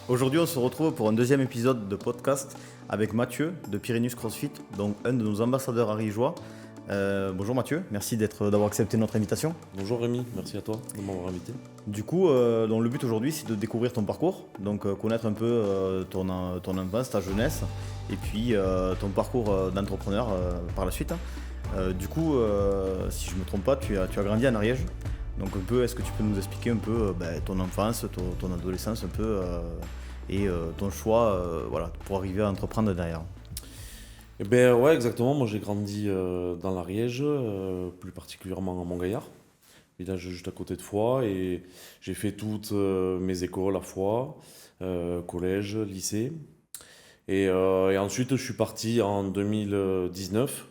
Aujourd'hui, on se retrouve pour un deuxième épisode de podcast avec Mathieu de Pyrénées CrossFit, donc un de nos ambassadeurs ariégeois. Bonjour Mathieu, merci d'avoir accepté notre invitation. Bonjour Rémi, merci à toi de m'avoir invité. Du coup, donc le but aujourd'hui, c'est de découvrir ton parcours, donc connaître un peu ton enfance, ta jeunesse, et puis ton parcours d'entrepreneur par la suite. Si je ne me trompe pas, tu as grandi en Ariège. Donc un peu, est-ce que tu peux nous expliquer un peu ton enfance, ton adolescence un peu et ton choix voilà, pour arriver à entreprendre derrière. Eh ben ouais, exactement, moi j'ai grandi dans l'Ariège, plus particulièrement à Montgaillard, village juste à côté de Foix, et j'ai fait toutes mes écoles à Foix, collège, lycée. Et ensuite je suis parti en 2019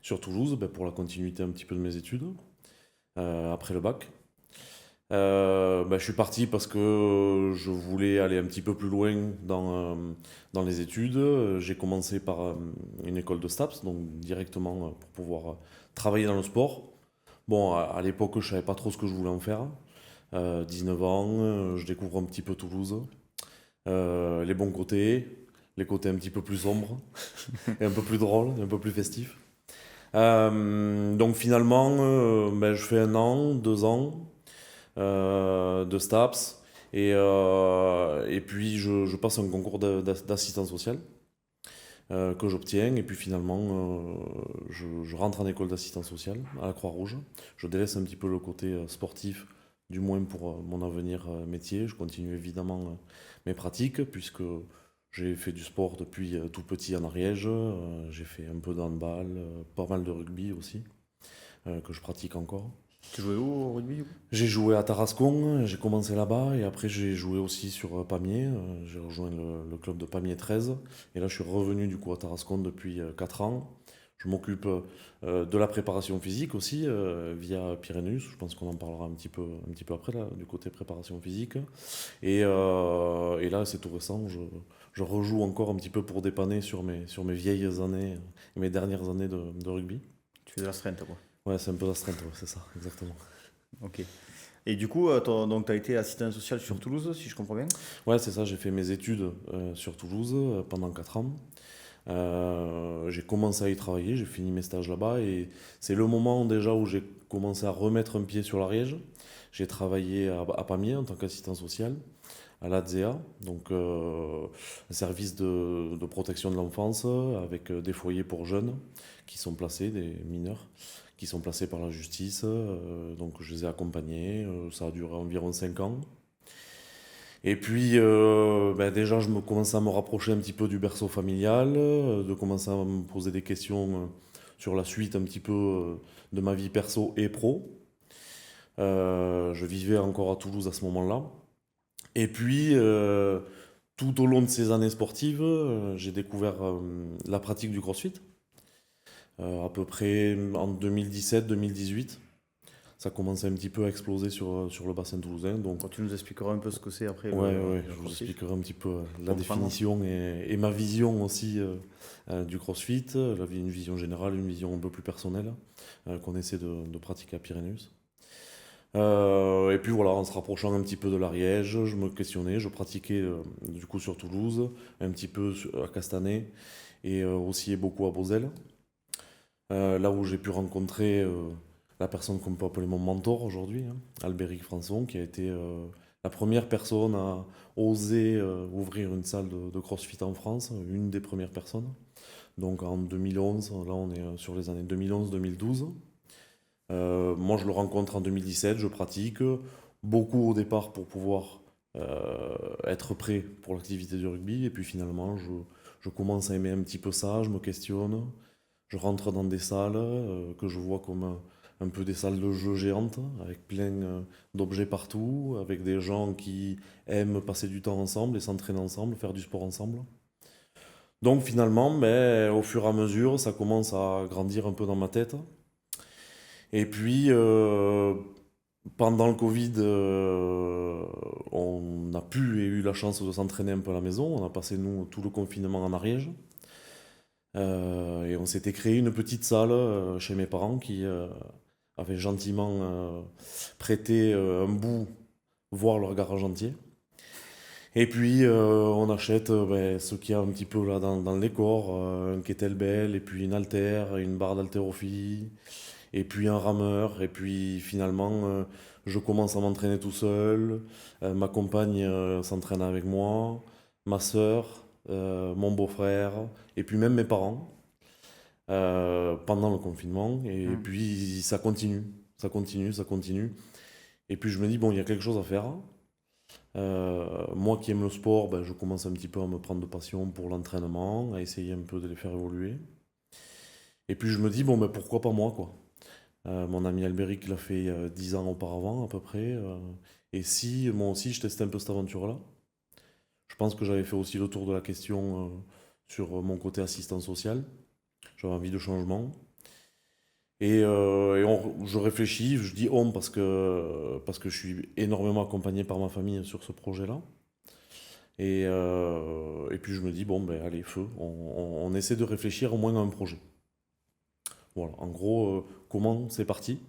sur Toulouse pour la continuité un petit peu de mes études, après le bac. Je suis parti parce que je voulais aller un petit peu plus loin dans les études. J'ai commencé par une école de STAPS, donc directement pour pouvoir travailler dans le sport. Bon, à l'époque, je savais pas trop ce que je voulais en faire. 19 ans, je découvre un petit peu Toulouse. Les bons côtés, les côtés un petit peu plus sombres, et un peu plus drôles, et un peu plus festifs. Donc finalement, je fais 1 an, 2 ans de STAPS. Et puis je passe un concours d'assistant social que j'obtiens. Et puis finalement, je rentre en école d'assistant social à la Croix-Rouge. Je délaisse un petit peu le côté sportif, du moins pour mon avenir métier. Je continue évidemment mes pratiques, puisque j'ai fait du sport depuis tout petit en Ariège. J'ai fait un peu de handball, pas mal de rugby aussi, que je pratique encore. Tu jouais où au rugby du coup? J'ai joué à Tarascon, j'ai commencé là-bas et après j'ai joué aussi sur Pamiers. J'ai rejoint le club de Pamiers 13 et là je suis revenu du coup à Tarascon depuis 4 ans. Je m'occupe de la préparation physique aussi via Pyrénées. Je pense qu'on en parlera un petit peu après là, du côté préparation physique. Et là c'est tout récent, je rejoue encore un petit peu pour dépanner sur mes vieilles années, mes dernières années de rugby. Tu fais de la strength quoi. Ouais, c'est un peu d'astreinte, ouais, c'est ça, exactement. Ok. Et du coup, tu as été assistant social sur Toulouse, si je comprends bien. Ouais, c'est ça, j'ai fait mes études sur Toulouse pendant 4 ans. J'ai commencé à y travailler, j'ai fini mes stages là-bas et c'est le moment déjà où j'ai commencé à remettre un pied sur l'Ariège. J'ai travaillé à Pamiers en tant qu'assistant social, à l'ADSEA, donc un service de protection de l'enfance avec des foyers pour jeunes qui sont placés, des mineurs, qui sont placés par la justice. Donc je les ai accompagnés, ça a duré environ 5 ans. Et puis, déjà, je me commençais à me rapprocher un petit peu du berceau familial, de commencer à me poser des questions sur la suite un petit peu de ma vie perso et pro. Je vivais encore à Toulouse à ce moment-là. Et puis, tout au long de ces années sportives, j'ai découvert la pratique du CrossFit, à peu près en 2017-2018. Ça commençait un petit peu à exploser sur le bassin toulousain. Donc, Quand tu nous expliqueras un peu ce que c'est après ouais, ouais, le je vous CrossFit. expliquerai un petit peu la Comprendre. définition et ma vision aussi du CrossFit, une vision générale, une vision un peu plus personnelle qu'on essaie de pratiquer à Pyrénées. Et puis voilà, en se rapprochant un petit peu de l'Ariège, je me questionnais, je pratiquais du coup sur Toulouse, un petit peu à Castanet et aussi beaucoup à Beauzelle, là où j'ai pu rencontrer la personne qu'on peut appeler mon mentor aujourd'hui, hein, Albéric Françon, qui a été la première personne à oser ouvrir une salle de CrossFit en France, une des premières personnes. Donc en 2011, là on est sur les années 2011-2012. Moi je le rencontre en 2017, je pratique beaucoup au départ pour pouvoir être prêt pour l'activité du rugby, et puis finalement je commence à aimer un petit peu ça, je me questionne, je rentre dans des salles que je vois comme un peu des salles de jeu géantes, avec plein d'objets partout, avec des gens qui aiment passer du temps ensemble et s'entraîner ensemble, faire du sport ensemble. Donc finalement, au fur et à mesure, ça commence à grandir un peu dans ma tête. Et puis, pendant le Covid, on a pu et eu la chance de s'entraîner un peu à la maison. On a passé, nous, tout le confinement en Ariège. Et on s'était créé une petite salle chez mes parents qui avaient gentiment prêté un bout, voire leur garage entier. Et puis, on achète ce qu'il y a un petit peu là dans le décor, un kettlebell, et puis une haltère, une barre d'haltérophilie, et puis un rameur. Et puis finalement, je commence à m'entraîner tout seul. Ma compagne s'entraîne avec moi, ma sœur, mon beau-frère, et puis même mes parents, pendant le confinement. Et Mm. puis ça continue, ça continue, ça continue. Et puis je me dis, bon, il y a quelque chose à faire. Moi qui aime le sport, ben, je commence un petit peu à me prendre de passion pour l'entraînement, à essayer un peu de les faire évoluer. Et puis je me dis, bon, ben, pourquoi pas moi, quoi. Mon ami Albéric l'a fait 10 ans auparavant, à peu près. Et si moi aussi je testais un peu cette aventure-là, je pense que j'avais fait aussi le tour de la question sur mon côté assistant social. J'avais envie de changement. Je réfléchis, je dis on parce que je suis énormément accompagné par ma famille sur ce projet-là. Et puis je me dis, bon, ben allez, feu, on essaie de réfléchir au moins à un projet. Voilà, en gros, comment c'est parti.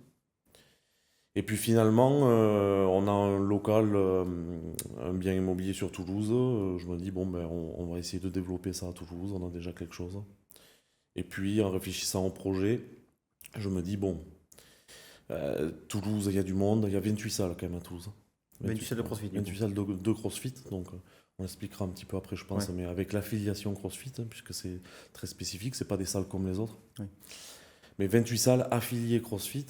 Et puis finalement, on a un local, un bien immobilier sur Toulouse. Je me dis, bon, ben on va essayer de développer ça à Toulouse, on a déjà quelque chose. Et puis en réfléchissant au projet, je me dis, bon, Toulouse, il y a du monde, il y a 28 salles quand même à Toulouse. 28 salles de CrossFit, du coup. 28 salles de CrossFit, donc on expliquera un petit peu après, je pense, Ouais. mais avec l'affiliation CrossFit, hein, puisque c'est très spécifique, c'est pas des salles comme les autres. Oui. Mais 28 salles affiliées CrossFit.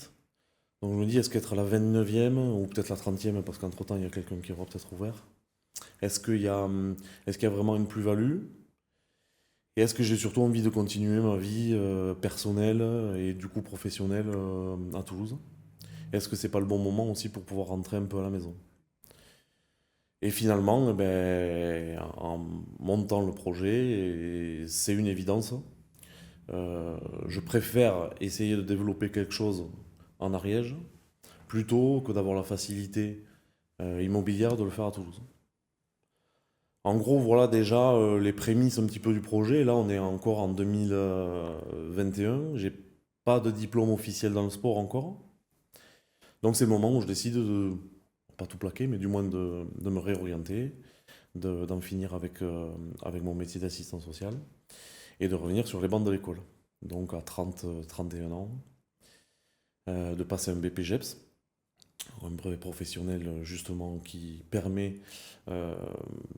Donc je me dis, est-ce qu'être la 29e ou peut-être la 30e, parce qu'entre-temps, il y a quelqu'un qui aura peut-être ouvert. Est-ce qu'il y a vraiment une plus-value? Et est-ce que j'ai surtout envie de continuer ma vie personnelle et du coup professionnelle à Toulouse? Est-ce que c'est pas le bon moment aussi pour pouvoir rentrer un peu à la maison? Et finalement, eh ben, en montant le projet, et c'est une évidence, je préfère essayer de développer quelque chose en Ariège plutôt que d'avoir la facilité immobilière de le faire à Toulouse. En gros, voilà déjà les prémices un petit peu du projet. Là, on est encore en 2021. J'ai pas de diplôme officiel dans le sport encore. Donc c'est le moment où je décide de, pas tout plaquer, mais du moins de me réorienter, d'en finir avec mon métier d'assistant social et de revenir sur les bancs de l'école. Donc à 30, 31 ans, de passer un BPGEPS, un brevet professionnel justement qui permet euh,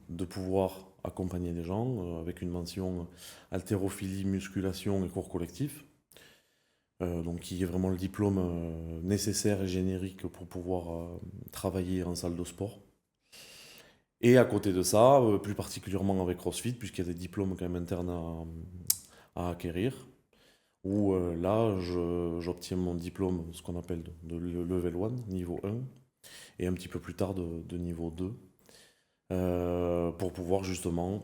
de pouvoir accompagner les gens avec une mention haltérophilie, musculation et cours collectif. Donc qui est vraiment le diplôme nécessaire et générique pour pouvoir travailler en salle de sport. Et à côté de ça, plus particulièrement avec CrossFit, puisqu'il y a des diplômes quand même internes à acquérir, où là, j'obtiens mon diplôme, ce qu'on appelle de level 1, niveau 1, et un petit peu plus tard de niveau 2, pour pouvoir justement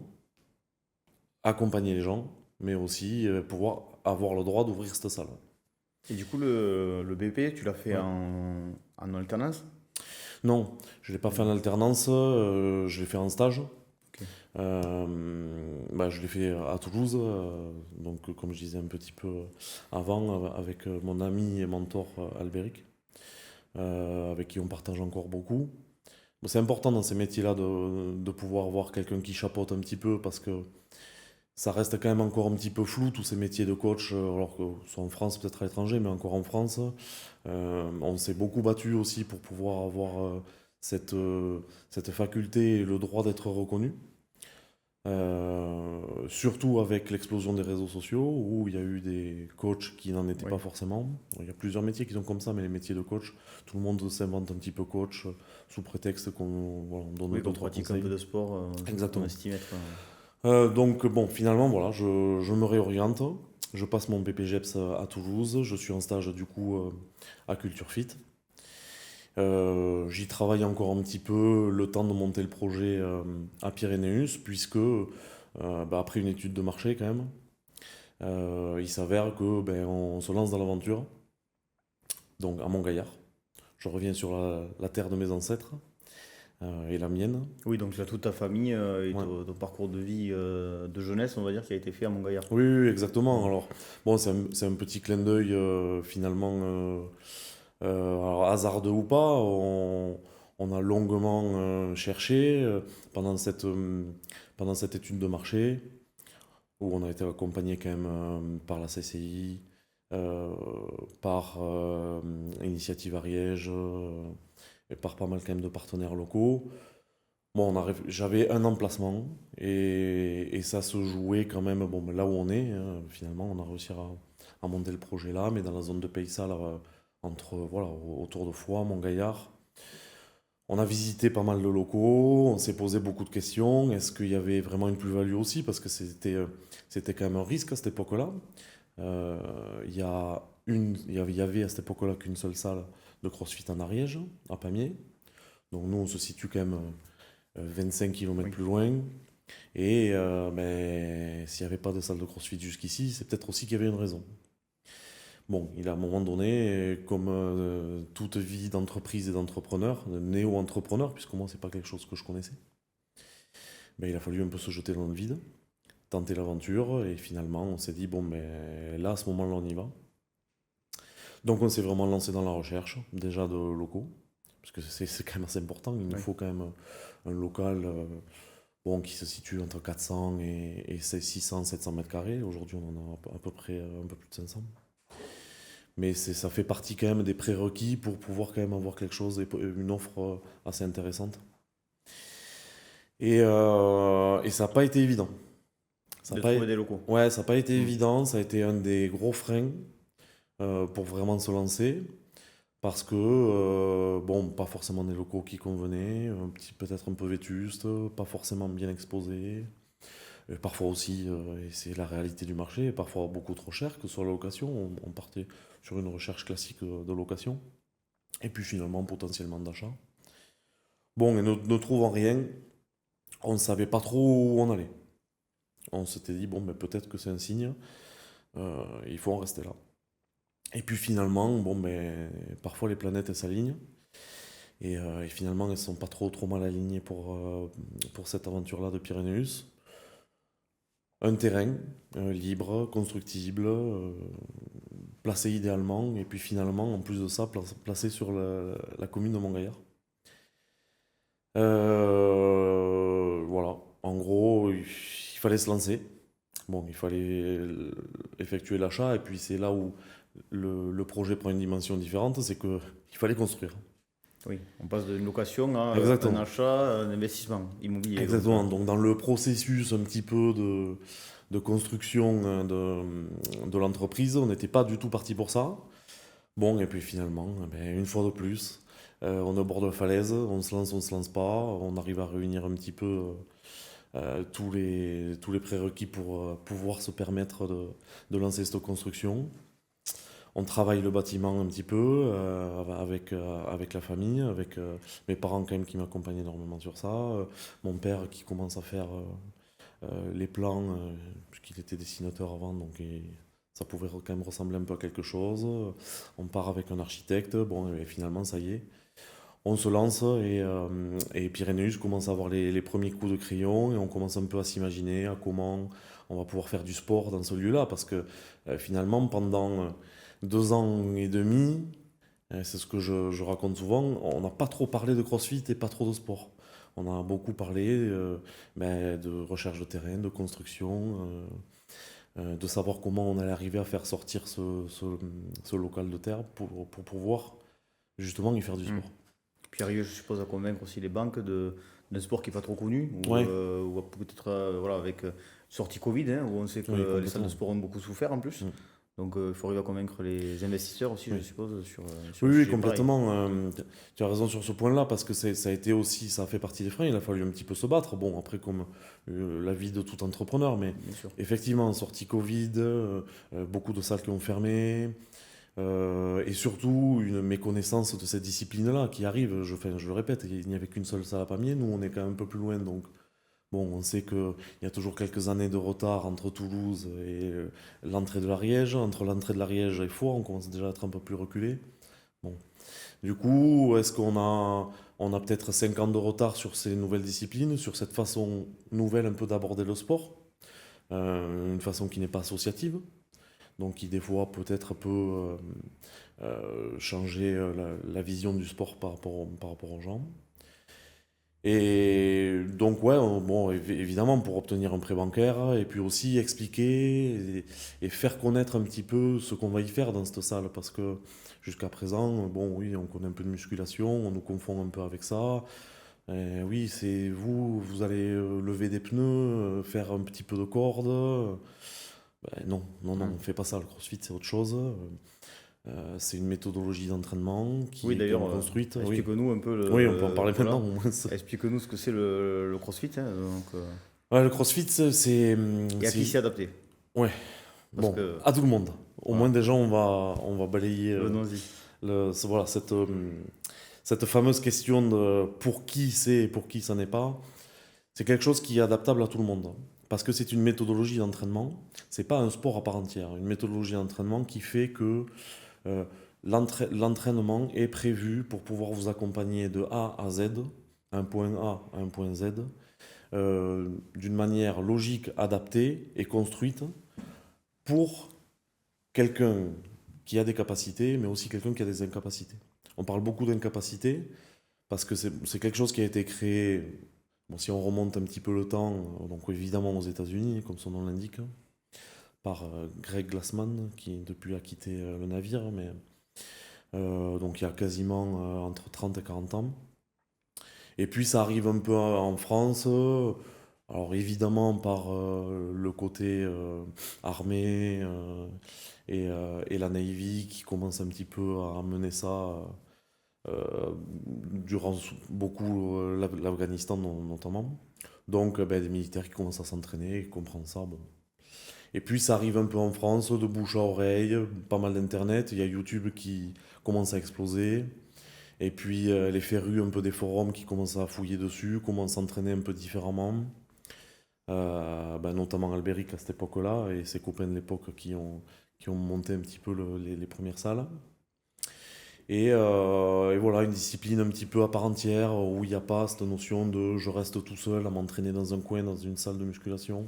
accompagner les gens, mais aussi pouvoir avoir le droit d'ouvrir cette salle. Et du coup, le BP, tu l'as fait Ouais. en alternance? Non, je ne l'ai pas fait en alternance, je l'ai fait en stage. Ok. Je l'ai fait à Toulouse, donc comme je disais un petit peu avant, avec mon ami et mentor Albéric, avec qui on partage encore beaucoup. Bon, c'est important dans ces métiers-là de pouvoir avoir quelqu'un qui chapeaute un petit peu parce que ça reste quand même encore un petit peu flou, tous ces métiers de coach, alors que soit en France, peut-être à l'étranger, mais encore en France. On s'est beaucoup battu aussi pour pouvoir avoir cette faculté et le droit d'être reconnu. Surtout avec l'explosion des réseaux sociaux, où il y a eu des coachs qui n'en étaient Oui. pas forcément. Il y a plusieurs métiers qui sont comme ça, mais les métiers de coach, tout le monde s'invente un petit peu coach, sous prétexte qu'on voilà, on donne Oui, qu'on d'autres pratique un conseils. peu de sport, on Exactement. estime être. Donc bon, finalement, voilà, je me réoriente. Je passe mon BPGEPS à Toulouse. Je suis en stage du coup à Culture Fit. J'y travaille encore un petit peu le temps de monter le projet à Pyrénéus, puisque après une étude de marché quand même, il s'avère que on se lance dans l'aventure, donc à Montgaillard. Je reviens sur la terre de mes ancêtres et la mienne. Oui, donc tu as toute ta famille et Ouais. ton parcours de vie de jeunesse, on va dire, qui a été fait à Montgaillard. Oui, oui, exactement. Mm. Alors, bon, c'est un petit clin d'œil finalement. Alors, hasardeux ou pas, on On a longuement cherché pendant cette étude de marché, où on a été accompagné quand même par la CCI, par Initiative Ariège, et par pas mal quand même de partenaires locaux. Bon, j'avais un emplacement et ça se jouait quand même bon, ben là où on est. Hein, finalement, on a réussi à monter le projet là, mais dans la zone de Pays Sales, voilà, autour de Foix, Montgaillard. On a visité pas mal de locaux, on s'est posé beaucoup de questions. Est-ce qu'il y avait vraiment une plus-value aussi? Parce que c'était quand même un risque à cette époque-là. Euh, il y a il y avait à cette époque-là qu'une seule salle de CrossFit en Ariège, à Pamiers. Donc nous, on se situe quand même 25 km Oui. plus loin. Et ben, s'il n'y avait pas de salle de CrossFit jusqu'ici, c'est peut-être aussi qu'il y avait une raison. Bon, il a à un moment donné, comme toute vie d'entreprise et d'entrepreneur, de néo-entrepreneur, puisque moi, c'est pas quelque chose que je connaissais, ben, il a fallu un peu se jeter dans le vide, tenter l'aventure, et finalement, on s'est dit, bon, ben, là, à ce moment-là, on y va. Donc, on s'est vraiment lancé dans la recherche, déjà de locaux, parce que c'est quand même assez important, il nous Oui. faut quand même un local bon, qui se situe entre 400 et 600, 700 mètres carrés. Aujourd'hui, on en a à peu près un peu plus de 500. Mais ça fait partie quand même des prérequis pour pouvoir quand même avoir quelque chose, une offre assez intéressante. Et ça n'a pas été évident. Ça a De pas, trouver des locaux. ouais, ça n'a pas été Mm. évident. Ça a été un des gros freins pour vraiment se lancer. Parce que, bon, pas forcément des locaux qui convenaient, peut-être un peu vétustes, pas forcément bien exposés. Et parfois aussi, et c'est la réalité du marché, parfois beaucoup trop cher, que ce soit la location. On partait sur une recherche classique de location. Et puis finalement, potentiellement d'achat. Bon, et ne trouvant rien, on ne savait pas trop où on allait. On s'était dit, bon, mais peut-être que c'est un signe, il faut en rester là. Et puis finalement, bon, mais parfois les planètes elles s'alignent. Et finalement, elles ne sont pas trop mal alignées pour cette aventure-là de Pyrénéus. Un terrain libre, constructible, placé idéalement, et puis finalement, en plus de ça, placé sur la commune de Montgaillard. Voilà, en gros, il fallait se lancer. Bon, il fallait effectuer l'achat, et puis c'est là où le projet prend une dimension différente, c'est qu'il fallait construire. Oui, on passe d'une location à un Exactement. achat, un investissement immobilier. Donc, Exactement. Donc, dans le processus un petit peu de construction de l'entreprise, on n'était pas du tout parti pour ça. Bon, et puis finalement, eh ben, une fois de plus, on est au bord de la falaise, on se lance pas, on arrive à réunir un petit peu tous les prérequis pour pouvoir se permettre de lancer cette construction. On travaille le bâtiment un petit peu avec la famille, avec mes parents quand même qui m'accompagnent énormément sur ça, mon père qui commence à faire les plans, puisqu'il était dessinateur avant, donc ça pouvait quand même ressembler un peu à quelque chose. On part avec un architecte, bon, et finalement ça y est, on se lance et Pyrénéus commence à avoir les premiers coups de crayon et on commence un peu à s'imaginer à comment on va pouvoir faire du sport dans ce lieu-là, parce que finalement pendant 2 ans et demi, c'est ce que je raconte souvent, on n'a pas trop parlé de CrossFit et pas trop de sport. On a beaucoup parlé ben, de recherche de terrain, de construction, de savoir comment on allait arriver à faire sortir ce local de terre pour pouvoir justement y faire du mm. sport. Puis arriver, je suppose, à convaincre aussi les banques d'un sport qui n'est pas trop connu, Ouais, ou peut-être voilà, avec sortie Covid, hein, où on sait que oui, les salles de complètement. sport ont beaucoup souffert en plus. Mm. Donc il faut arriver à convaincre les investisseurs aussi, je Oui. suppose, sur Oui, un oui, sujet pareil. complètement. Tu as raison sur ce point-là, parce que ça a été aussi, ça a fait partie des freins. Il a fallu un petit peu se battre. Bon, après, comme la vie de tout entrepreneur, mais Bien sûr. effectivement, sortie Covid, beaucoup de salles qui ont fermé, et surtout une méconnaissance de cette discipline-là qui arrive. Enfin, je le répète, il n'y avait qu'une seule salle à Pamiers. Nous, on est quand même un peu plus loin, donc bon, on sait qu'il y a toujours quelques années de retard entre Toulouse et l'entrée de l'Ariège. Entre l'entrée de l'Ariège et Foix, on commence déjà à être un peu plus reculé. Bon. Du coup, est-ce qu'on a peut-être 5 ans de retard sur ces nouvelles disciplines, sur cette façon nouvelle un peu d'aborder le sport, une façon qui n'est pas associative, donc qui des fois peut-être peut changer la vision du sport par rapport aux gens. Et donc, ouais, bon, évidemment, pour obtenir un prêt bancaire, et puis aussi expliquer et faire connaître un petit peu ce qu'on va y faire dans cette salle. Parce que jusqu'à présent, bon, oui, on connaît un peu de musculation, on nous confond un peu avec ça. Oui, c'est vous, vous allez lever des pneus, faire un petit peu de corde. Ben non, non, non, Hmm. on fait pas ça. Le CrossFit, c'est autre chose. C'est une méthodologie d'entraînement Oui, qui est quand d'ailleurs, même construite. Oui, explique-nous un peu oui, on peut en parler maintenant voilà. au moins. Explique-nous ce que c'est le CrossFit, hein, Ouais, le CrossFit, et à qui c'est adapté. ouais, Parce bon, que, à tout le monde. Au voilà, moins déjà, on va balayer venons-y. voilà, cette fameuse question de pour qui c'est et pour qui ça n'est pas. C'est quelque chose qui est adaptable à tout le monde. Parce que c'est une méthodologie d'entraînement. C'est pas un sport à part entière. Une méthodologie d'entraînement qui fait que euh, l'entraînement est prévu pour pouvoir vous accompagner de A à Z, un point A à un point Z, d'une manière logique, adaptée et construite pour quelqu'un qui a des capacités, mais aussi quelqu'un qui a des incapacités. On parle beaucoup d'incapacités parce que c'est quelque chose qui a été créé, bon, si on remonte un petit peu le temps, donc évidemment aux États-Unis, comme son nom l'indique, par Greg Glassman, qui depuis a quitté le navire, mais donc il y a quasiment entre 30 et 40 ans. Et puis ça arrive un peu en France, alors évidemment par le côté armée et la Navy qui commence un petit peu à mener ça durant beaucoup l'Afghanistan notamment. Donc ben, des militaires qui commencent à s'entraîner, qui comprennent ça. Bon. Et puis ça arrive un peu en France, de bouche à oreille, pas mal d'internet, il y a YouTube qui commence à exploser. Et puis les férus un peu des forums qui commencent à fouiller dessus, comment s'entraîner un peu différemment. Ben, notamment Albéric à cette époque-là et ses copains de l'époque qui ont monté un petit peu les premières salles. Et voilà, une discipline un petit peu à part entière où il n'y a pas cette notion de je reste tout seul à m'entraîner dans un coin, dans une salle de musculation.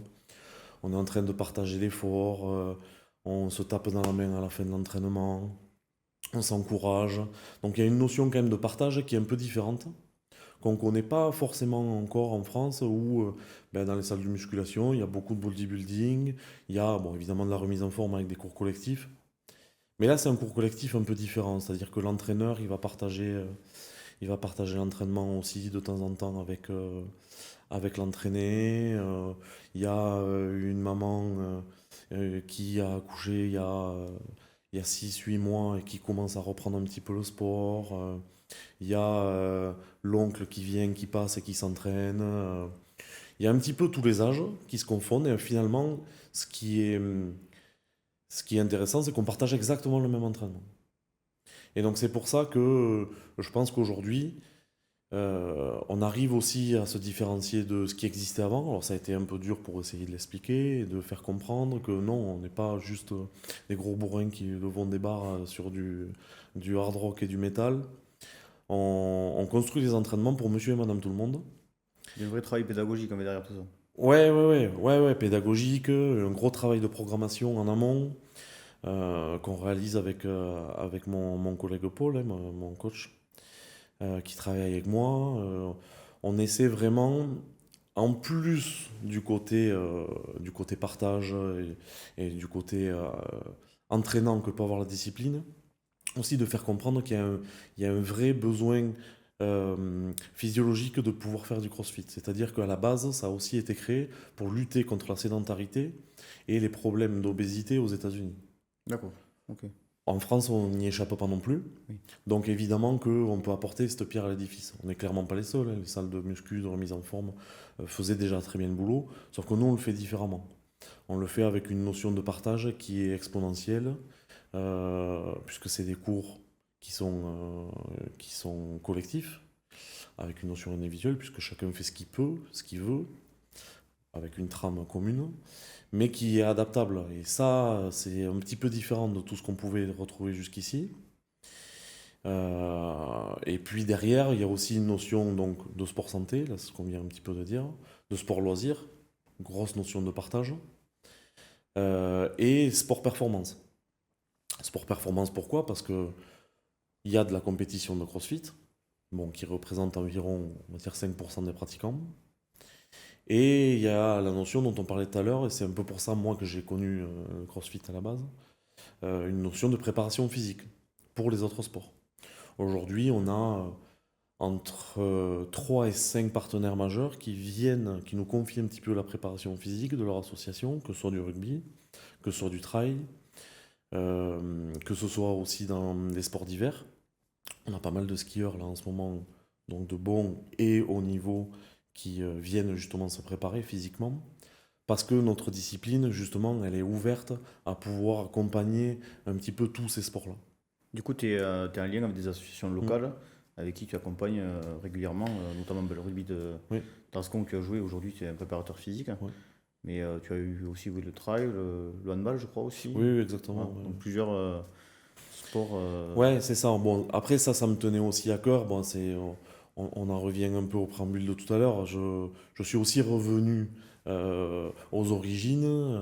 On est en train de partager l'effort, on se tape dans la main à la fin de l'entraînement, on s'encourage. Donc il y a une notion quand même de partage qui est un peu différente, qu'on ne connaît pas forcément encore en France, où ben, dans les salles de musculation, il y a beaucoup de bodybuilding, il y a bon, évidemment de la remise en forme avec des cours collectifs. Mais là, c'est un cours collectif un peu différent, c'est-à-dire que l'entraîneur, il va partager l'entraînement aussi de temps en temps avec l'entraîné. Il y a une maman qui a accouché il y a 6 8 mois et qui commence à reprendre un petit peu le sport. Il y a l'oncle qui vient, qui passe et qui s'entraîne. Il y a un petit peu tous les âges qui se confondent et finalement, ce qui est, ce qui est intéressant, c'est qu'on partage exactement le même entraînement. Et donc c'est pour ça que je pense qu'aujourd'hui, on arrive aussi à se différencier de ce qui existait avant. Alors ça a été un peu dur pour essayer de l'expliquer et de faire comprendre que non, on n'est pas juste des gros bourrins qui levont des barres sur du hard rock et du métal. On construit des entraînements pour monsieur et madame tout le monde. Il y a un vrai travail pédagogique en fait, derrière tout ça. Ouais, ouais, ouais, ouais, ouais, pédagogique, un gros travail de programmation en amont qu'on réalise avec mon collègue Paul, hein, mon coach, qui travaille avec moi. On essaie vraiment, en plus du côté partage et du côté entraînant que peut avoir la discipline, aussi de faire comprendre il y a un vrai besoin physiologique de pouvoir faire du crossfit. C'est-à-dire qu'à la base, ça a aussi été créé pour lutter contre la sédentarité et les problèmes d'obésité aux États-Unis. D'accord, ok. En France, on n'y échappe pas non plus. Oui. Donc évidemment qu'on peut apporter cette pierre à l'édifice. On n'est clairement pas les seuls, hein. Les salles de muscu, de remise en forme faisaient déjà très bien le boulot, sauf que nous, on le fait différemment. On le fait avec une notion de partage qui est exponentielle, puisque c'est des cours qui sont collectifs, avec une notion individuelle, puisque chacun fait ce qu'il peut, ce qu'il veut, avec une trame commune, mais qui est adaptable. Et ça, c'est un petit peu différent de tout ce qu'on pouvait retrouver jusqu'ici. Et puis derrière, il y a aussi une notion donc, de sport santé, là c'est ce qu'on vient un petit peu de dire, de sport loisir, grosse notion de partage, et sport performance. Sport performance pourquoi? Parce que il y a de la compétition de CrossFit, bon, qui représente environ, on va dire, 5% des pratiquants. Et il y a la notion dont on parlait tout à l'heure, et c'est un peu pour ça, moi, que j'ai connu le CrossFit à la base, une notion de préparation physique pour les autres sports. Aujourd'hui, on a entre 3 et 5 partenaires majeurs qui viennent, qui nous confient un petit peu la préparation physique de leur association, que ce soit du rugby, que ce soit du trail, que ce soit aussi dans les sports d'hiver. On a pas mal de skieurs là en ce moment, donc de bons et haut niveau, qui viennent justement se préparer physiquement. Parce que notre discipline, justement, elle est ouverte à pouvoir accompagner un petit peu tous ces sports-là. Du coup, tu es, en lien avec des associations Mm. locales avec qui tu accompagnes régulièrement, notamment le rugby de Oui, Tarascon que tu as joué. Aujourd'hui, tu es un préparateur physique. ouais. Mais tu as eu aussi oui, le trail, le handball, je crois aussi. Oui, oui, Voilà. exactement. Ouais, Donc plusieurs sports. ouais, c'est ça. Bon, après, ça me tenait aussi à cœur. Bon, on en revient un peu au préambule de tout à l'heure. Je suis aussi revenu aux origines,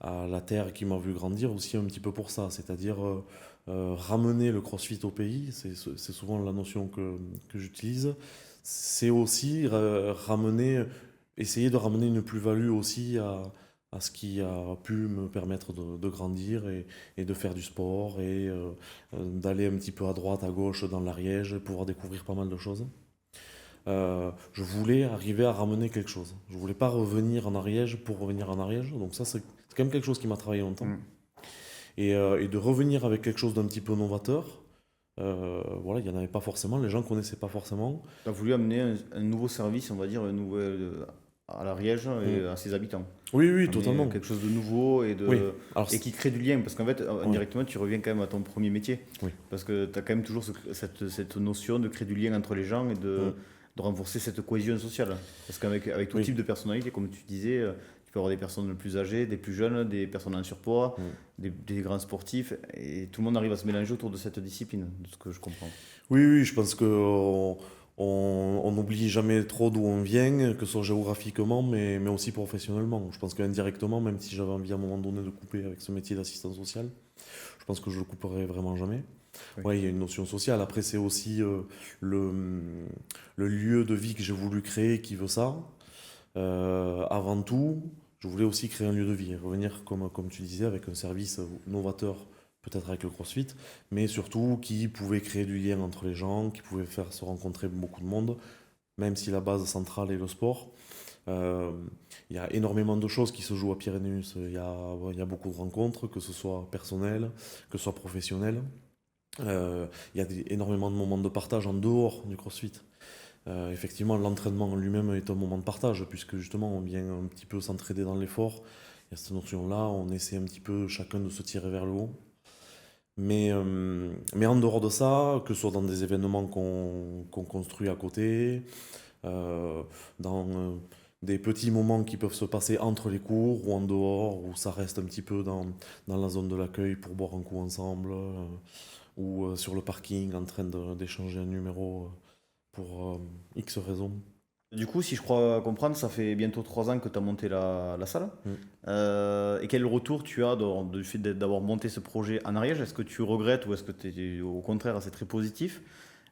à la terre qui m'a vu grandir aussi un petit peu pour ça. C'est-à-dire ramener le CrossFit au pays. C'est souvent la notion que j'utilise. C'est aussi essayer de ramener une plus-value aussi à ce qui a pu me permettre de grandir et de faire du sport d'aller un petit peu à droite, à gauche dans l'Ariège, pouvoir découvrir pas mal de choses. Je voulais arriver à ramener quelque chose. Je voulais pas revenir en Ariège pour revenir en Ariège. Donc ça, c'est quand même quelque chose qui m'a travaillé longtemps. Mm. Et de revenir avec quelque chose d'un petit peu novateur, voilà, il n'y en avait pas forcément, les gens connaissaient pas forcément. Tu as voulu amener un nouveau service, on va dire, à l'Ariège et Mm. à ses habitants. Oui, oui, Amener totalement. quelque chose de nouveau Oui. Alors, et qui crée du lien. Parce qu'en fait, oui, indirectement, tu reviens quand même à ton premier métier. oui. Parce que tu as quand même toujours cette notion de créer du lien entre les gens et Mm. de renforcer cette cohésion sociale. Parce avec tout Oui. type de personnalité, comme tu disais, tu peux avoir des personnes plus âgées, des plus jeunes, des personnes en surpoids, Mm. des grands sportifs, et tout le monde arrive à se mélanger autour de cette discipline, de ce que je comprends. Oui, oui, je pense que on n'oublie jamais trop d'où on vient, que ce soit géographiquement, mais aussi professionnellement. Je pense qu'indirectement, même si j'avais envie à un moment donné de couper avec ce métier d'assistant social, je pense que je le couperai vraiment jamais. Oui. Ouais, il y a une notion sociale. Après, c'est aussi le, le lieu de vie que j'ai voulu créer qui veut ça. Avant tout, je voulais aussi créer un lieu de vie, revenir, comme tu disais, avec un service novateur, peut-être avec le CrossFit, mais surtout qui pouvait créer du lien entre les gens, qui pouvait faire se rencontrer beaucoup de monde, même si la base centrale est le sport. Euh, Il y a énormément de choses qui se jouent à Pyrénéus. Il y a beaucoup de rencontres, que ce soit personnelles, que ce soit professionnelles. Il y a énormément de moments de partage en dehors du CrossFit. Effectivement, l'entraînement en lui-même est un moment de partage, puisque justement, on vient un petit peu s'entraider dans l'effort. Il y a cette notion-là, on essaie un petit peu chacun de se tirer vers le haut. Mais en dehors de ça, que ce soit dans des événements qu'on construit à côté, euh, dans des petits moments qui peuvent se passer entre les cours ou en dehors, où ça reste un petit peu dans la zone de l'accueil pour boire un coup ensemble, ou sur le parking en train d'échanger un numéro pour X raisons. Du coup, si je crois comprendre, ça fait bientôt 3 ans que tu as monté la salle. Mm. Et quel retour tu as du fait d'avoir monté ce projet en Ariège? Est-ce que tu regrettes ou est-ce que au contraire c'est très positif?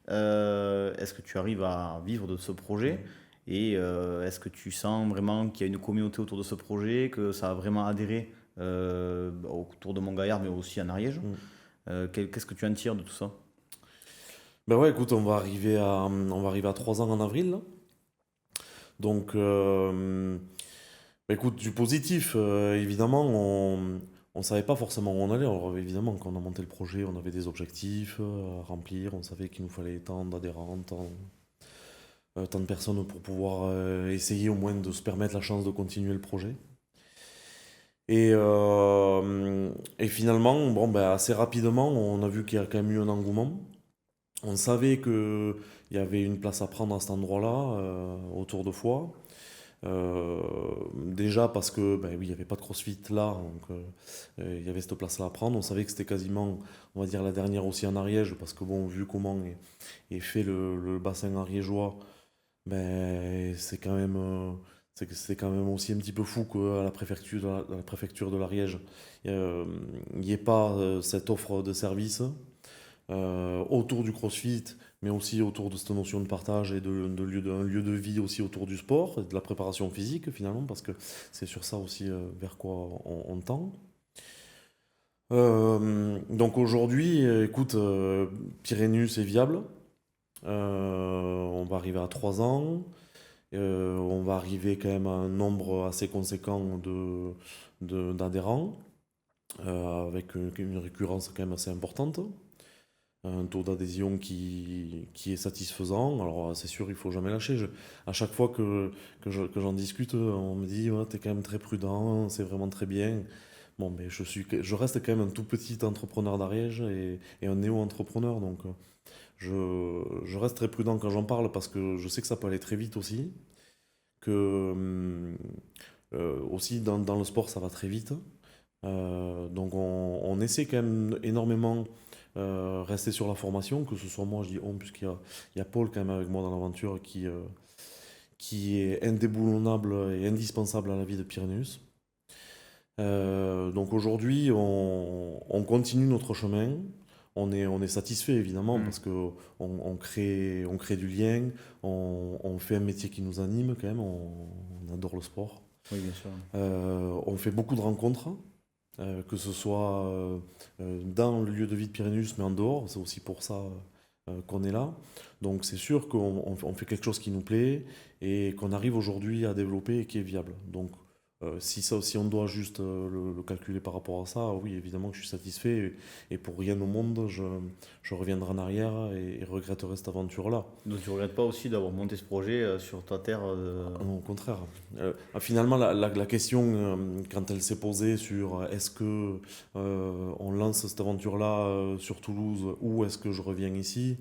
Est-ce que tu arrives à vivre de ce projet? Et est-ce que tu sens vraiment qu'il y a une communauté autour de ce projet, que ça a vraiment adhéré autour de Montgaillard, mais aussi en Ariège? Mm. Qu'est-ce que tu en tires de tout ça? Ben ouais, écoute, on va arriver à 3 ans en avril, là. Donc, ben écoute, du positif, évidemment, on savait pas forcément où on allait. Alors, évidemment, quand on a monté le projet, on avait des objectifs à remplir. On savait qu'il nous fallait tant d'adhérents, tant de personnes pour pouvoir essayer au moins de se permettre la chance de continuer le projet. Et finalement, bon, ben, assez rapidement, on a vu qu'il y a quand même eu un engouement. On savait qu'il y avait une place à prendre à cet endroit-là, autour de Foix. Déjà parce que ben oui, il n'y avait pas de CrossFit là, donc il y avait cette place-là à prendre. On savait que c'était quasiment, on va dire, la dernière aussi en Ariège, parce que bon, vu comment est fait le bassin ariégeois, ben c'est quand même aussi un petit peu fou qu'à la préfecture de l'Ariège, il n'y ait pas cette offre de service. autour du CrossFit, mais aussi autour de cette notion de partage et d'un lieu de vie aussi autour du sport et de la préparation physique finalement, parce que c'est sur ça aussi vers quoi on tend. Donc aujourd'hui, écoute, Pyrénéus est viable. On va arriver à 3 ans. On va arriver quand même à un nombre assez conséquent d'adhérents, avec une récurrence quand même assez importante, un taux d'adhésion qui est satisfaisant. Alors c'est sûr, il faut jamais lâcher. À chaque fois que j'en discute, on me dit ouais, t'es quand même très prudent, c'est vraiment très bien. Bon, mais je reste quand même un tout petit entrepreneur d'Ariège et un néo-entrepreneur, donc je reste très prudent quand j'en parle parce que je sais que ça peut aller très vite aussi, que aussi dans le sport ça va très vite. Donc on essaie quand même énormément rester sur la formation, que ce soit moi, je dis on, puisqu'il y a Paul quand même avec moi dans l'aventure qui est indéboulonnable et indispensable à la vie de Pyrénéus. Donc aujourd'hui, on continue notre chemin. On est satisfait évidemment Hmm. parce que on crée du lien, on fait un métier qui nous anime quand même, on adore le sport. Oui, bien sûr. On fait beaucoup de rencontres, que ce soit dans le lieu de vie de Pyrénéus, mais en dehors. C'est aussi pour ça qu'on est là. Donc c'est sûr qu'on fait quelque chose qui nous plaît et qu'on arrive aujourd'hui à développer et qui est viable. Donc si on doit juste le calculer par rapport à ça, oui, évidemment que je suis satisfait et pour rien au monde, je reviendrai en arrière et regretterai cette aventure-là. Donc tu regrettes pas aussi d'avoir monté ce projet sur ta terre Ah non, au contraire. Finalement, la question, quand elle s'est posée sur est-ce que on lance cette aventure-là sur Toulouse ou est-ce que je reviens ici,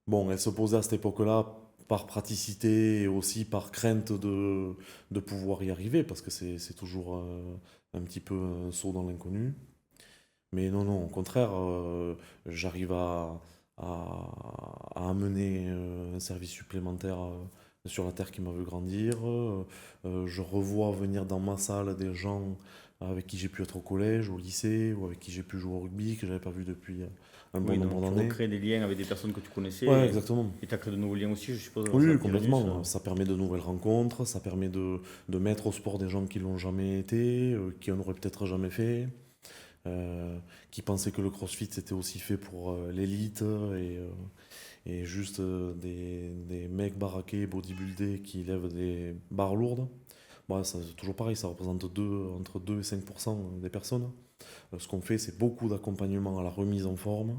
bon, elle se posait à cette époque-là par praticité et aussi par crainte de pouvoir y arriver, parce que c'est toujours un petit peu un saut dans l'inconnu. Mais non, non, au contraire, j'arrive à amener un service supplémentaire sur la terre qui m'a vu grandir. Je revois venir dans ma salle des gens avec qui j'ai pu être au collège, au lycée, ou avec qui j'ai pu jouer au rugby, que j'avais pas vu depuis un bon Oui, nombre donc tu d'années. recrées des liens avec des personnes que tu Ouais, connaissais exactement. et tu as créé de nouveaux liens aussi, je suppose, grâce à Oui, Pyrénéus. complètement. Ça permet de nouvelles rencontres, ça permet de mettre au sport des gens qui l'ont jamais été, qui en auraient peut-être jamais fait, euh, qui pensaient que le CrossFit c'était aussi fait pour l'élite et juste des mecs baraqués, bodybuildés qui lèvent des barres lourdes. Bon, c'est toujours pareil, ça représente entre 2 et 5% des personnes. Ce qu'on fait, c'est beaucoup d'accompagnement à la remise en forme.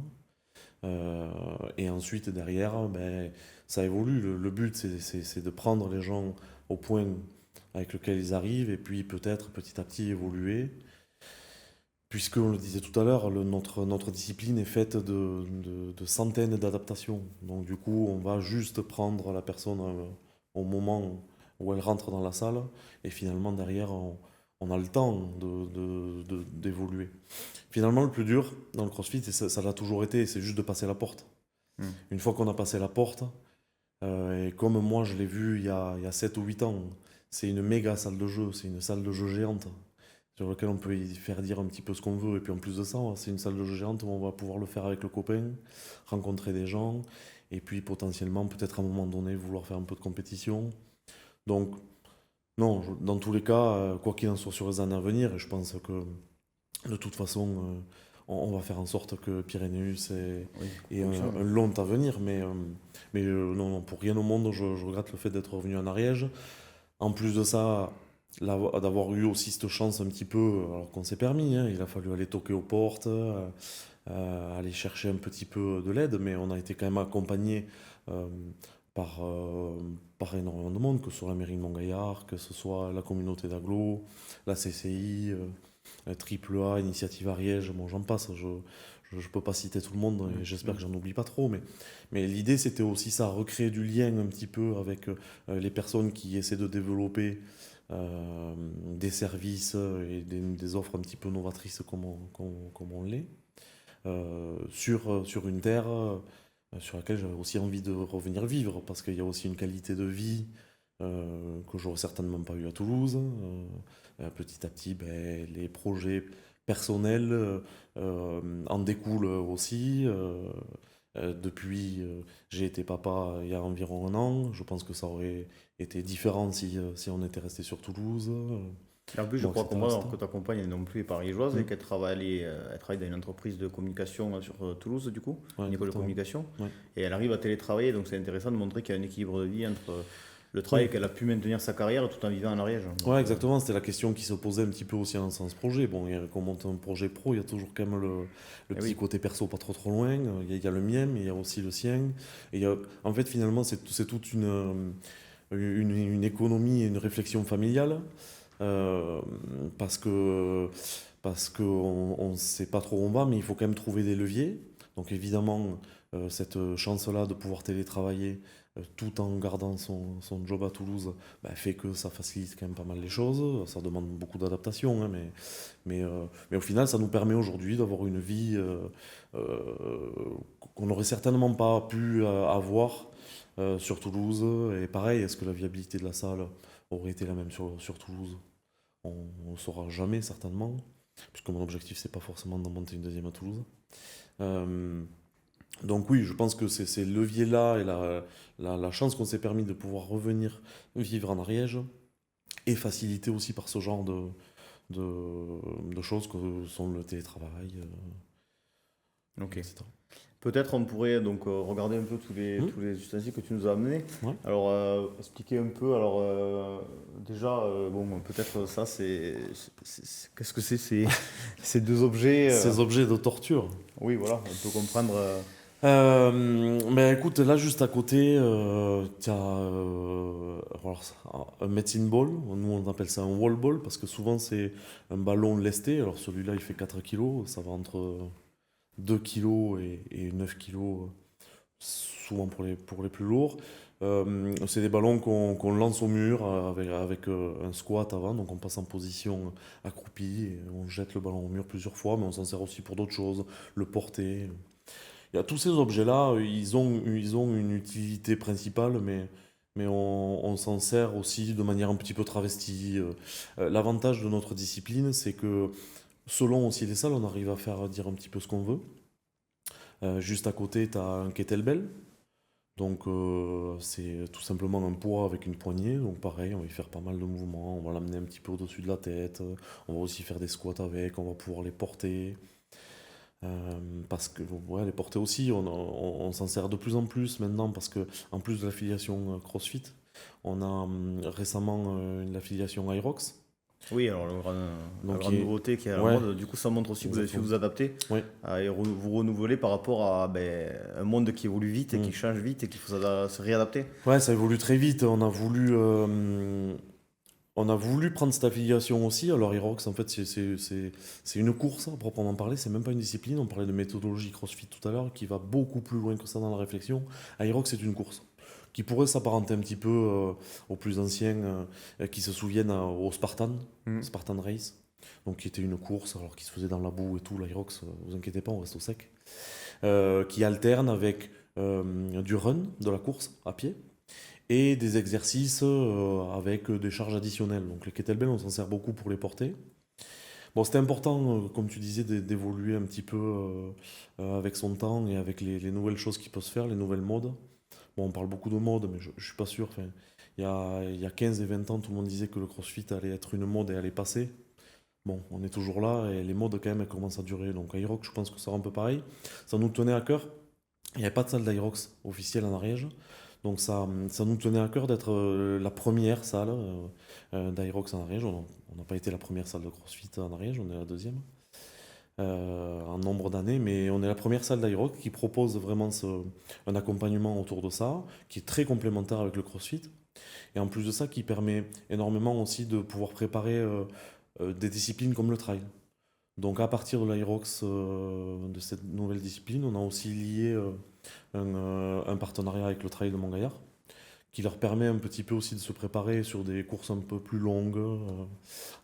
Et ensuite, derrière, ben, ça évolue. Le but, c'est de prendre les gens au point avec lequel ils arrivent et puis peut-être petit à petit évoluer. Puisque, on le disait tout à l'heure, notre discipline est faite de centaines d'adaptations. Donc, du coup, on va juste prendre la personne au moment où elle rentre dans la salle et finalement, derrière, on a le temps d'évoluer. Finalement, le plus dur dans le CrossFit, et ça l'a toujours été, c'est juste de passer la porte. Hmm. Une fois qu'on a passé la porte, et comme moi je l'ai vu il y a 7 ou 8 ans, c'est une méga salle de jeu, c'est une salle de jeu géante sur laquelle on peut y faire dire un petit peu ce qu'on veut. Et puis en plus de ça, c'est une salle de jeu géante où on va pouvoir le faire avec le copain, rencontrer des gens, et puis potentiellement, peut-être à un moment donné, vouloir faire un peu de compétition. Donc, non, dans tous les cas, quoi qu'il en soit sur les années à venir, et je pense que de toute façon, on va faire en sorte que Pyrénéus Oui, ait fonctionne. un long avenir, mais non, non, pour rien au monde, je regrette le fait d'être revenu en Ariège. En plus de ça, d'avoir eu aussi cette chance un petit peu, alors qu'on s'est permis, hein, il a fallu aller toquer aux portes, aller chercher un petit peu de l'aide, mais on a été quand même accompagné euh, par, euh, par énormément de monde, que ce soit la mairie de Montgaillard, que ce soit la communauté d'agglo, la CCI, Triple A, Initiative Ariège, bon j'en passe, je peux pas citer tout le monde et j'espère que j'en oublie pas trop, mais l'idée c'était aussi ça, recréer du lien un petit peu avec les personnes qui essaient de développer des services et des offres un petit peu novatrices comme on l'est, sur une terre sur laquelle j'avais aussi envie de revenir vivre, parce qu'il y a aussi une qualité de vie que j'aurais certainement pas eu à Toulouse. Petit à petit, ben, les projets personnel en découle aussi. Depuis, j'ai été papa il y a environ un an. Je pense que ça aurait été différent si on était resté sur Toulouse, Et en plus, je bon, crois etc., qu'on etc. que ta compagne elle non plus est pariégeoise et Mm. qu'elle elle travaille dans une entreprise de communication sur Toulouse, du coup, Ouais, une école de exactement. communication. Ouais. Et elle arrive à télétravailler, donc c'est intéressant de montrer qu'il y a un équilibre de vie entre le travail Oui. et qu'elle a pu maintenir sa carrière tout en vivant en Ariège. Donc, Ouais, exactement. C'était la question qui se posait un petit peu aussi dans ce projet. Bon, quand on monte un projet pro, il y a toujours quand même le eh petit oui, côté perso pas trop trop loin. Il y a le mien, mais il y a aussi le sien. Et en fait, finalement, c'est toute une économie et une réflexion familiale. euh, parce que, parce qu'on ne sait pas trop où on va, mais il faut quand même trouver des leviers. Donc évidemment, cette chance-là de pouvoir télétravailler tout en gardant son job à Toulouse bah, fait que ça facilite quand même pas mal les choses. Ça demande beaucoup d'adaptation, hein, mais au final, ça nous permet aujourd'hui d'avoir une vie euh, qu'on n'aurait certainement pas pu avoir sur Toulouse. Et pareil, est-ce que la viabilité de la salle aurait été la même sur Toulouse? On ne saura jamais certainement, puisque mon objectif, c'est pas forcément d'en monter une deuxième à Toulouse. Euh, donc oui, je pense que ces leviers-là et la chance qu'on s'est permis de pouvoir revenir vivre en Ariège est facilité aussi par ce genre de choses que sont le télétravail, ok. etc. Peut-être on pourrait donc regarder un peu Hmm. tous les ustensiles que tu nous as amenés. Ouais. Alors, expliquer un peu. Alors, déjà, bon, peut-être ça, qu'est-ce que c'est ces deux objets Ces objets de torture. Oui, voilà, on peut comprendre. Mais écoute, là juste à côté, tu as un medicine ball, nous on appelle ça un wall ball parce que souvent c'est un ballon lesté. Alors celui-là il fait 4 kilos, ça va entre 2 kilos et 9 kilos, souvent pour les plus lourds. C'est des ballons qu'on lance au mur avec un squat avant, donc on passe en position accroupie et on jette le ballon au mur plusieurs fois, mais on s'en sert aussi pour d'autres choses, le porter. Il y a tous ces objets-là, ils ont une utilité principale, mais on s'en sert aussi de manière un petit peu travestie. L'avantage de notre discipline, c'est que selon aussi les salles, on arrive à faire dire un petit peu ce qu'on veut. Juste à côté, tu as un kettlebell. Donc c'est tout simplement un poids avec une poignée. Donc pareil, on va y faire pas mal de mouvements. On va l'amener un petit peu au-dessus de la tête. On va aussi faire des squats avec. On va pouvoir les porter. Parce que ouais, les porter aussi, on s'en sert de plus en plus maintenant parce que en plus de l'affiliation CrossFit, on a récemment l'affiliation Irox. Oui, alors la Donc grande nouveauté qui est à la ouais, mode, du coup, ça montre aussi que vous avez su exactement. vous adapter Ouais. et vous renouveler par rapport à ben, un monde qui évolue vite et Mm. qui change vite et qu'il faut se réadapter. Ouais, ça évolue très vite. On a voulu prendre cette affiliation aussi. Alors Irox, en fait, c'est une course à proprement parler. C'est même pas une discipline. On parlait de méthodologie CrossFit tout à l'heure, qui va beaucoup plus loin que ça dans la réflexion. Irox, c'est une course qui pourrait s'apparenter un petit peu aux plus anciens qui se souviennent au Mm. Spartan Race, donc qui était une course alors qui se faisait dans la boue et tout. L'Irox, vous inquiétez pas, on reste au sec, qui alterne avec du run, de la course à pied, et des exercices avec des charges additionnelles. Donc les kettlebells, on s'en sert beaucoup pour les porter. Bon, c'était important, comme tu disais, d'évoluer un petit peu avec son temps et avec les nouvelles choses qui peuvent se faire, les nouvelles modes. Bon, on parle beaucoup de mode, mais je suis pas sûr. Enfin, il y a 15 et 20 ans, tout le monde disait que le CrossFit allait être une mode et allait passer. Bon, on est toujours là et les modes, quand même, elles commencent à durer. Donc, Aerox, je pense que ça sera un peu pareil. Ça nous tenait à cœur. Il n'y avait pas de salle d'Aerox officielle en Ariège. Donc, ça nous tenait à cœur d'être la première salle d'Aerox en Ariège. On n'a pas été la première salle de CrossFit en Ariège, on est la deuxième en nombre d'années, mais on est la première salle d'Aerox qui propose vraiment un accompagnement autour de ça, qui est très complémentaire avec le CrossFit, et en plus de ça, qui permet énormément aussi de pouvoir préparer des disciplines comme le trail. Donc à partir de l'Aerox, de cette nouvelle discipline, on a aussi lié un partenariat avec le Trail de Montgaillard, qui leur permet un petit peu aussi de se préparer sur des courses un peu plus longues,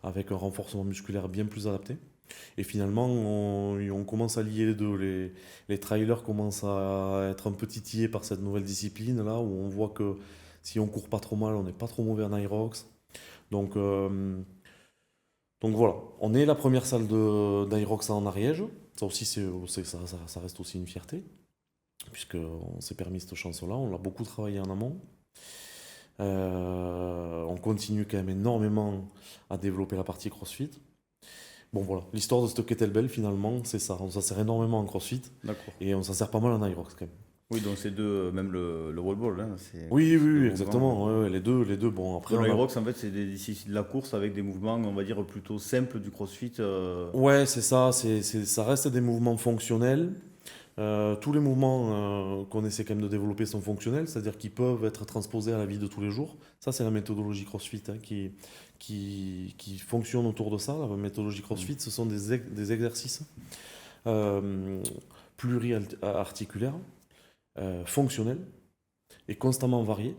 avec un renforcement musculaire bien plus adapté. Et finalement, on commence à lier les deux. Les trailers commencent à être un peu titillés par cette nouvelle discipline, là, où on voit que si on court pas trop mal, on n'est pas trop mauvais en Irox. Donc, Donc voilà, on est la première salle d'Aerox en Ariège. Ça aussi, ça reste aussi une fierté, puisqu'on s'est permis cette chance-là. On l'a beaucoup travaillé en amont. On continue quand même énormément à développer la partie CrossFit. Bon voilà, l'histoire de cette kettlebell finalement, c'est ça. On s'en sert énormément en CrossFit D'accord. et on s'en sert pas mal en Aerox quand même. Oui, donc c'est deux, même le wall ball, hein, Oui, c'est oui, deux oui, mouvements. exactement. Ouais, ouais, les deux. Bon, après, Donc on a. l'Aerox, en fait, c'est de la course avec des mouvements, on va dire, plutôt simples du CrossFit. Ouais, c'est ça. Ça reste des mouvements fonctionnels. Tous les mouvements qu'on essaie quand même de développer sont fonctionnels, c'est-à-dire qu'ils peuvent être transposés à la vie de tous les jours. Ça, c'est la méthodologie CrossFit hein, qui fonctionne autour de ça. La méthodologie Mm. CrossFit, ce sont des exercices euh, pluriarticulaires, fonctionnels et constamment variés,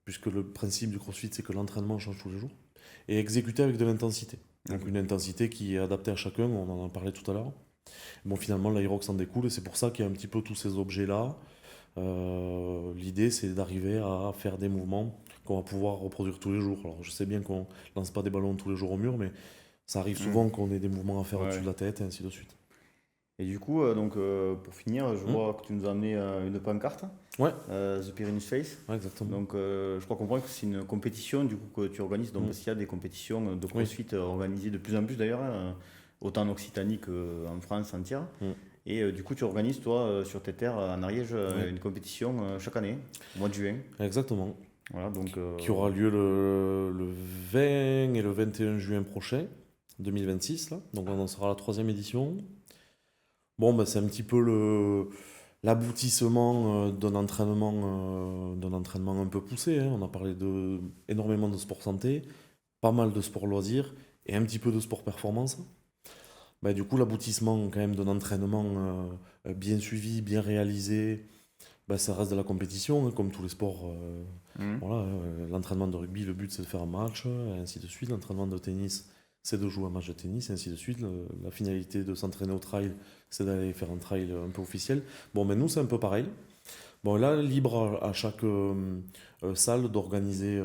puisque le principe du CrossFit, c'est que l'entraînement change tous les jours, et exécutés avec de l'intensité. Donc Ok. une intensité qui est adaptée à chacun, on en a parlé tout à l'heure. Bon, finalement, l'Aerox en découle et c'est pour ça qu'il y a un petit peu tous ces objets-là. L'idée, c'est d'arriver à faire des mouvements qu'on va pouvoir reproduire tous les jours. Alors, je sais bien qu'on lance pas des ballons tous les jours au mur, mais ça arrive Mm. souvent qu'on ait des mouvements à faire au-dessus Ouais. de la tête et ainsi de suite. Et du coup, pour finir, je Hmm. vois que tu nous as amené une pancarte, Ouais, The Pyrenees Face. ouais, exactement. Donc, je crois comprendre que c'est une compétition du coup que tu organises. Donc, Hmm. parce qu'il y a des compétitions de Oui. CrossFit organisées de plus en plus d'ailleurs, hein, autant en Occitanie qu'en France entière. Hmm. Et du coup, tu organises toi sur tes terres en Ariège Ouais, une compétition chaque année, au mois de juin. exactement. Voilà, donc Qui aura lieu le 20 et le 21 juin prochain, 2026, là. Donc, on en sera à la troisième édition. Bon, bah, c'est un petit peu l'aboutissement d'un entraînement un peu poussé, hein. On a parlé énormément de sport santé, pas mal de sport loisirs et un petit peu de sport performance. Bah, du coup, l'aboutissement quand même d'un entraînement bien suivi, bien réalisé, bah, ça reste de la compétition, hein, comme tous les sports. mhm. Voilà, l'entraînement de rugby, le but c'est de faire un match, et ainsi de suite. L'entraînement de tennis, c'est de jouer un match de tennis, et ainsi de suite. La finalité de s'entraîner au trail, c'est d'aller faire un trail un peu officiel. Bon, mais nous, c'est un peu pareil. Bon, là, libre à chaque salle d'organiser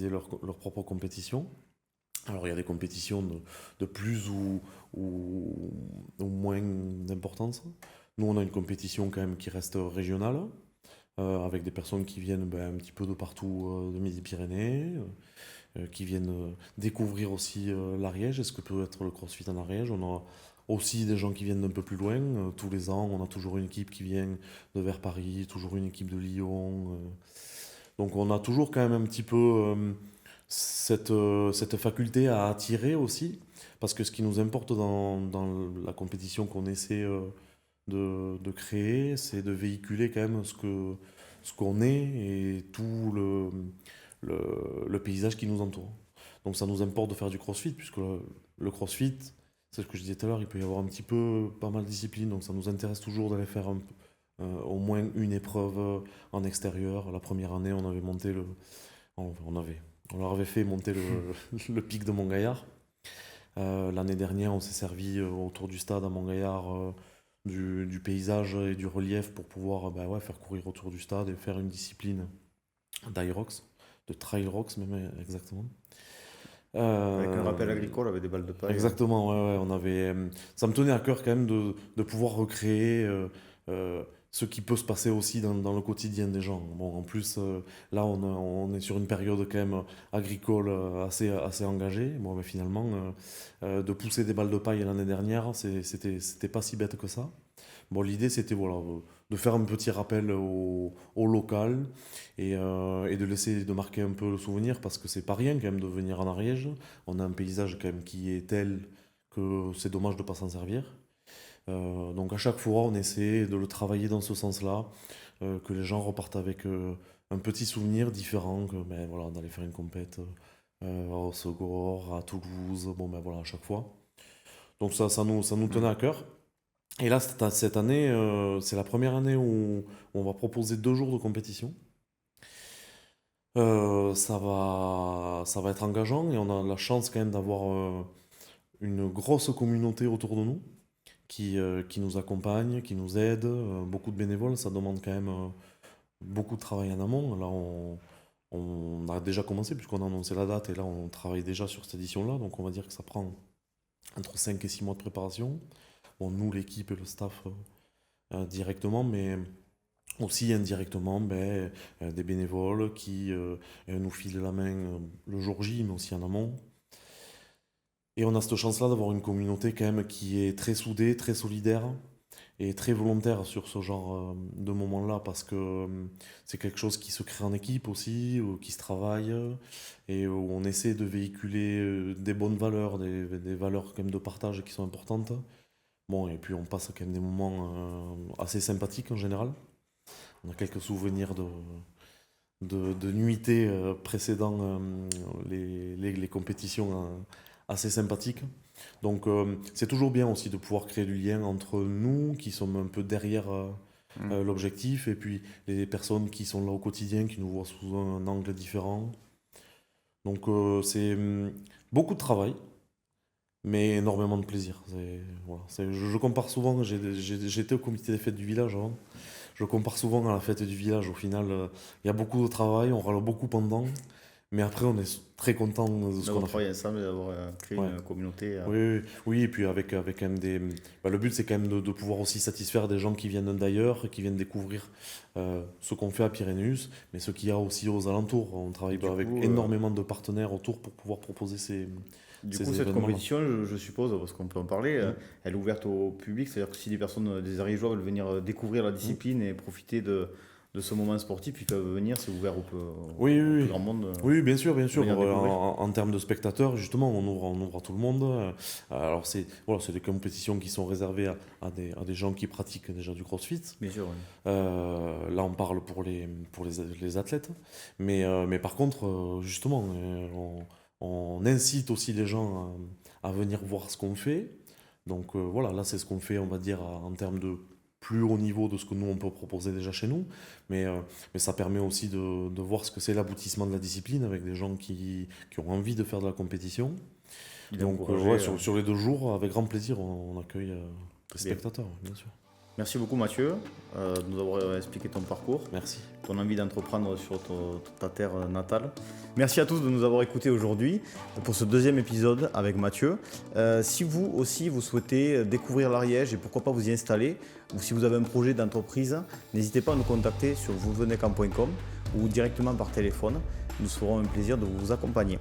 leur propre compétition. Alors, il y a des compétitions de plus ou moins d'importance. Nous, on a une compétition quand même qui reste régionale, avec des personnes qui viennent ben, un petit peu de partout de Midi-Pyrénées, qui viennent découvrir aussi l'Ariège et ce que peut être le CrossFit en Ariège. On a aussi des gens qui viennent d'un peu plus loin. Tous les ans, on a toujours une équipe qui vient de vers Paris, toujours une équipe de Lyon. Donc on a toujours quand même un petit peu cette faculté à attirer aussi, parce que ce qui nous importe dans la compétition qu'on essaie de créer, c'est de véhiculer quand même ce qu'on est et tout le paysage qui nous entoure. Donc ça nous importe de faire du crossfit, puisque le crossfit, c'est ce que je disais tout à l'heure, il peut y avoir un petit peu pas mal de disciplines, donc ça nous intéresse toujours d'aller faire au moins une épreuve en extérieur. La première année, on avait monté on leur avait fait monter le pic de Montgaillard. L'année dernière, on s'est servi autour du stade à Montgaillard du paysage et du relief pour pouvoir bah ouais, faire courir autour du stade et faire une discipline d'Irox, de Trail Rocks même exactement. Avec un rappel Euh, agricole, avec des balles de paille. Exactement, ouais, ouais, on avait, ça me tenait à cœur quand même de pouvoir recréer euh, ce qui peut se passer aussi dans le quotidien des gens. Bon, en plus, là, on est sur une période quand même agricole assez engagée. Bon, mais finalement, de pousser des balles de paille l'année dernière, c'était pas si bête que ça. Bon, l'idée, c'était voilà, de faire un petit rappel au local et de laisser de marquer un peu le souvenir parce que c'est pas rien quand même de venir en Ariège. On a un paysage quand même qui est tel que c'est dommage de pas s'en servir. Donc à chaque fois, on essaie de le travailler dans ce sens-là, que les gens repartent avec un petit souvenir différent que ben, voilà, d'aller faire une compète à Hossegor, à Toulouse, bon ben voilà, à chaque fois. Donc ça nous tenait Mhm. à cœur. Et là, cette année, c'est la première année où on va proposer 2 jours de compétition. Ça va être engageant et on a la chance quand même d'avoir une grosse communauté autour de nous qui nous accompagne, qui nous aide, beaucoup de bénévoles. Ça demande quand même beaucoup de travail en amont. Là, On a déjà commencé puisqu'on a annoncé la date et là on travaille déjà sur cette édition-là. Donc on va dire que ça prend entre 5 et 6 mois de préparation. Bon, nous, l'équipe et le staff directement, mais aussi indirectement des bénévoles qui nous filent la main le jour J, mais aussi en amont. Et on a cette chance-là d'avoir une communauté quand même qui est très soudée, très solidaire et très volontaire sur ce genre de moments-là parce que c'est quelque chose qui se crée en équipe aussi, qui se travaille et où on essaie de véhiculer des bonnes valeurs, des valeurs quand même de partage qui sont importantes. Bon, et puis on passe quand même des moments assez sympathiques en général. On a quelques souvenirs de nuitées précédant les compétitions assez sympathiques. Donc c'est toujours bien aussi de pouvoir créer du lien entre nous qui sommes un peu derrière l'objectif et puis les personnes qui sont là au quotidien, qui nous voient sous un angle différent. Donc c'est beaucoup de travail, mais énormément de plaisir. Voilà, je compare souvent, j'étais au comité des fêtes du village avant, je compare souvent à la fête du village. Au final, il y a beaucoup de travail, on râle beaucoup pendant, mais après on est très content de ce qu'on D'avoir a fait. travaillé ensemble et d'avoir créé Ouais. une communauté. Oui, oui, oui, et puis avec quand même le but c'est quand même de pouvoir aussi satisfaire des gens qui viennent d'ailleurs, qui viennent découvrir ce qu'on fait à Pyrénéus, mais ce qu'il y a aussi aux alentours. On travaille Du avec coup, énormément de partenaires autour pour pouvoir proposer Du ces coup, cette événements-là. compétition, je suppose, parce qu'on peut en parler, elle est ouverte au public, c'est-à-dire que si des personnes, des arriveurs veulent venir découvrir la discipline et profiter de ce moment sportif, ils peuvent venir, c'est ouvert Oui, au oui, plus oui. grand monde. Oui, bien sûr, bien sûr. venir découvrir. En termes de spectateurs, justement, on ouvre à tout le monde. Alors, c'est des compétitions qui sont réservées à des gens qui pratiquent déjà du CrossFit. Bien sûr, oui. Là, on parle pour les athlètes. Mais par contre, justement, on incite aussi les gens à venir voir ce qu'on fait. Donc voilà, là, c'est ce qu'on fait, on va dire, en termes de plus haut niveau de ce que nous, on peut proposer déjà chez nous. Mais ça permet aussi de voir ce que c'est l'aboutissement de la discipline avec des gens qui ont envie de faire de la compétition. Il est Donc encouragé, ouais, sur les 2 jours, avec grand plaisir, on accueille des bien. spectateurs, bien sûr. Merci beaucoup Mathieu de nous avoir expliqué ton parcours, Merci. ton envie d'entreprendre sur ta terre natale. Merci à tous de nous avoir écoutés aujourd'hui pour ce deuxième épisode avec Mathieu. Si vous aussi vous souhaitez découvrir l'Ariège et pourquoi pas vous y installer, ou si vous avez un projet d'entreprise, n'hésitez pas à nous contacter sur vousvenezcamp.com ou directement par téléphone. Nous ferons un plaisir de vous accompagner.